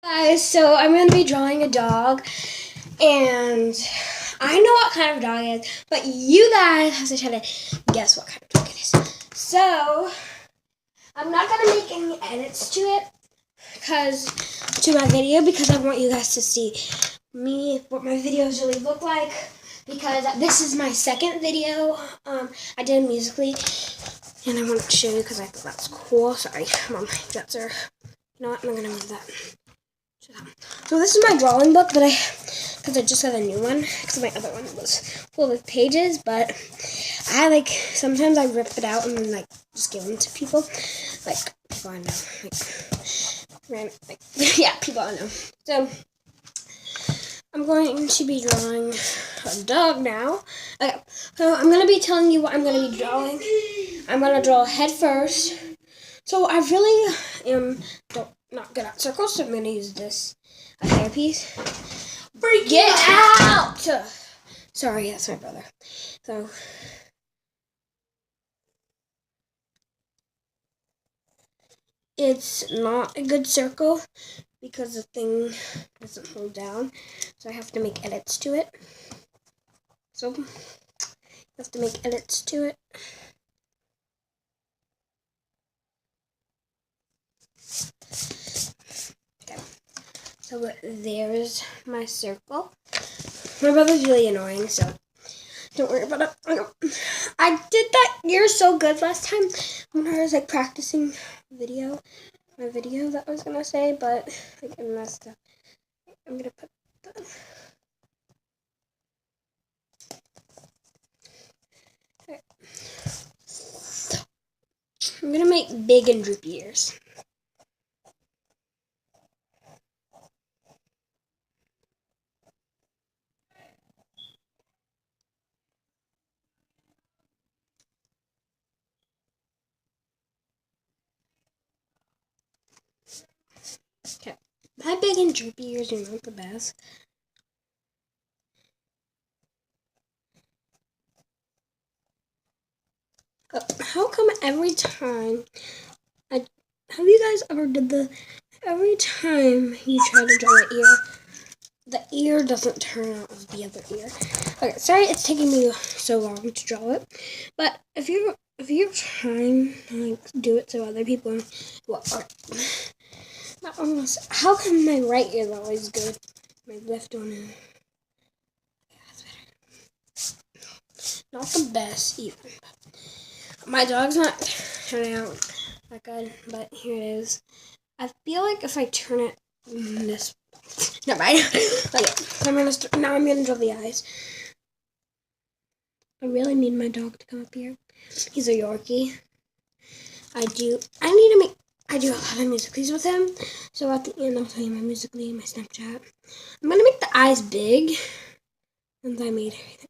Guys, so I'm going to be drawing a dog, and I know what kind of dog it is, but you guys have to try to guess what kind of dog it is. So, I'm not going to make any edits to it, to my video, because I want you guys to see what my videos really look like, because this is my second video I did Musical.ly, and I wanted to show you because I thought that was cool. Sorry, Mom, that's her. You know what, I'm going to move that. So this is my drawing book that because I just got a new one, because my other one was full of pages, but sometimes I rip it out and then just give them to people, people I know, yeah, people I know. So I'm going to be drawing a dog now. Okay, so I'm going to be telling you what I'm going to be drawing. I'm going to draw a head first. So I really am not good at circles, so I'm going to use a hairpiece. Get out! Sorry, that's my brother. So, it's not a good circle because the thing doesn't hold down, so I have to make edits to it. So, you have to make edits to it. Okay. So there's my circle. My brother's really annoying, so don't worry about it. I did that ear so good last time when I was practicing my video that I was gonna say, but I messed up. I'm gonna put okay. I'm gonna make big and droopy ears. Okay, my big and droopy ears are not the best. How come every time have you guys ever every time you try to draw an ear, the ear doesn't turn out as the other ear? Okay, sorry it's taking me so long to draw it, but if you're trying to do it so other people, how come my right ear is always good? My left one is not the best even. My dog's not turning out that good, but here it is. I feel like if I turn it this, never mind. Okay, so now I'm gonna draw the eyes. I really need my dog to come up here. He's a Yorkie. I do a lot of Musical.lys with him. So at the end, I'll tell you my Musical.ly and my Snapchat. I'm gonna make the eyes big, since I made everything.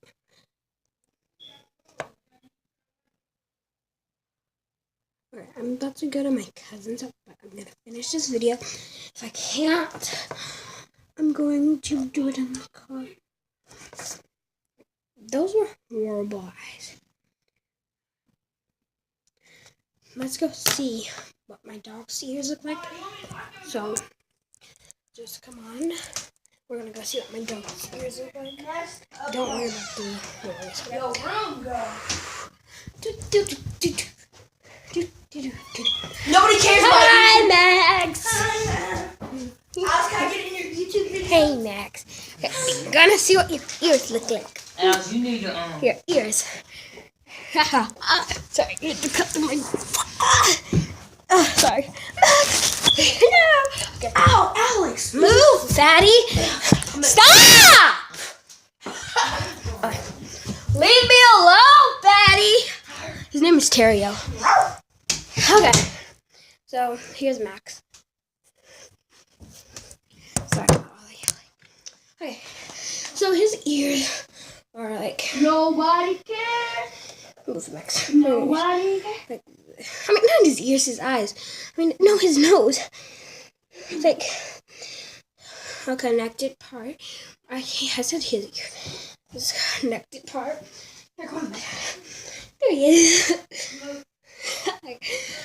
Alright, I'm about to go to my cousin's house, but I'm gonna finish this video. If I can't, I'm going to do it in the car. Those were horrible eyes. Let's go see what my dog's ears look like. So, just come on. We're gonna go see what my dog's ears look like. Don't worry about the noise. Yo, Nobody cares about Hi, Max. Hi, Alex, can I get in your YouTube video? Hey, Max. Okay, we're gonna see what your ears look like. Alex, you need to Your ears. Sorry, you had to cut them. Sorry. Okay. Ow, Alex! Move, fatty! Stop! Leave me alone, fatty! His name is Terrio. Okay, so here's Max. Sorry about all the yelling. Okay, so his ears are Nobody cares. Move, Max. Nobody cares. Not his ears, his eyes. No, his nose. It's a connected part. I said his ear. This connected part. There he is.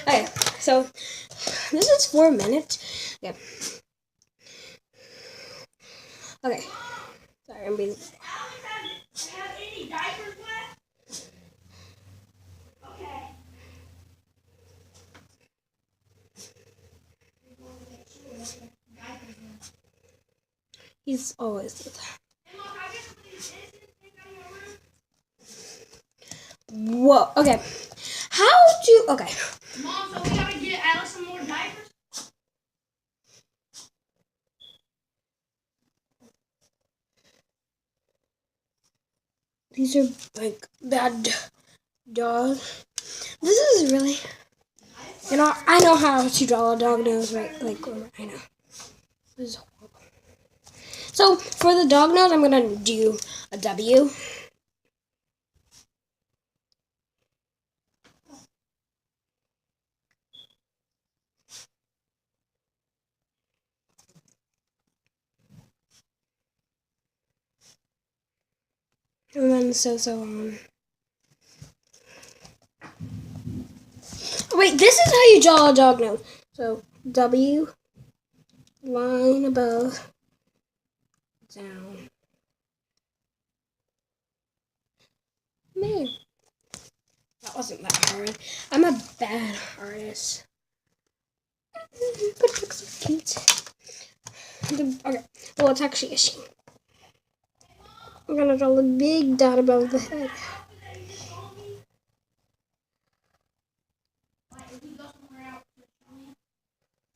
Okay, so this is 4 minutes. Yeah. Okay. Sorry, I'm being. Have any diapers left? Okay. He's always with that. Whoa. Okay. Okay. Mom, so we gotta get Alex some more diapers? These are like bad dog. This is really. I know how to draw a dog nose, right? Like, I know. This is horrible. So, for the dog nose, I'm gonna do a W. And then so on. Wait, this is how you draw a dog nose. So, W, line above, down. Man, that wasn't that hard. I'm a bad artist. But it looks so cute. Okay, well, it's actually a she. I'm gonna draw a big dot above the head.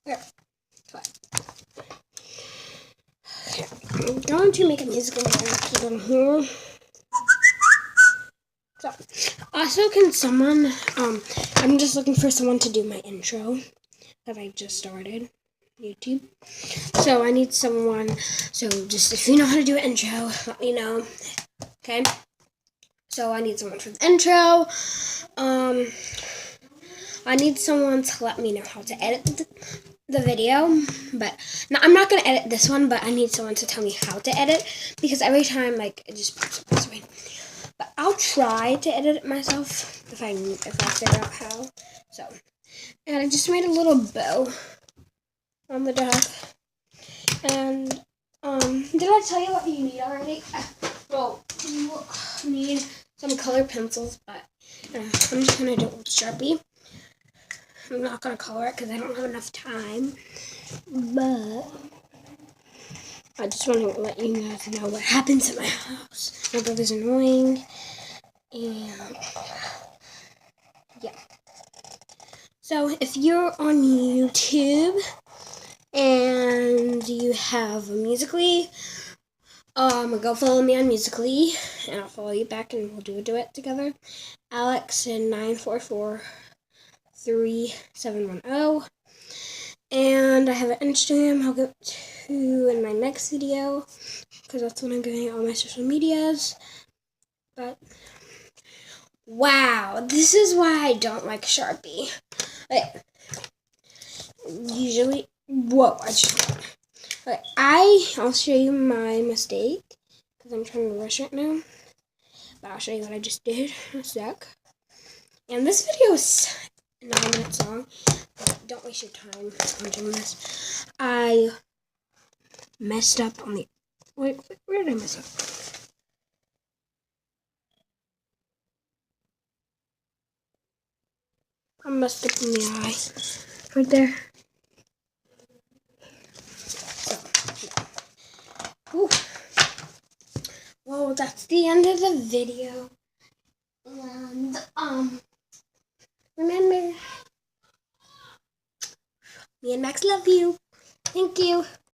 There. Okay. I'm going to make a musical on here. So, also, can someone, I'm just looking for someone to do my intro that I just started YouTube. So I need someone, so just if you know how to do an intro, let me know, okay? So I need someone for the intro. I need someone to let me know how to edit the video, but no, I'm not going to edit this one, but I need someone to tell me how to edit, because every time, like, it just pops up this way. But I'll try to edit it myself if I figure out how. So, and I just made a little bow on the dog. And did I tell you what you need already? Well, you need some colored pencils, but I'm just gonna do it with Sharpie. I'm not gonna color it because I don't have enough time. But I just want to let you guys know what happens at my house. My brother's annoying. And yeah. So if you're on YouTube and you have a Musical.ly, go follow me on Musical.ly, and I'll follow you back, and we'll do a duet together. Alex in 9443710. And I have an Instagram I'll go to in my next video, because that's when I'm getting all my social medias. But wow, this is why I don't like Sharpie. Like, usually, whoa, okay, I'll show you my mistake, because I'm trying to rush right now. But I'll show you what I just did in a sec. And this video is 9 minutes long. Don't waste your time watching this. I messed up on the... Wait, where did I mess up? I messed up in the eye. Right there. So, ooh. Well, that's the end of the video. And, remember, me and Max love you. Thank you.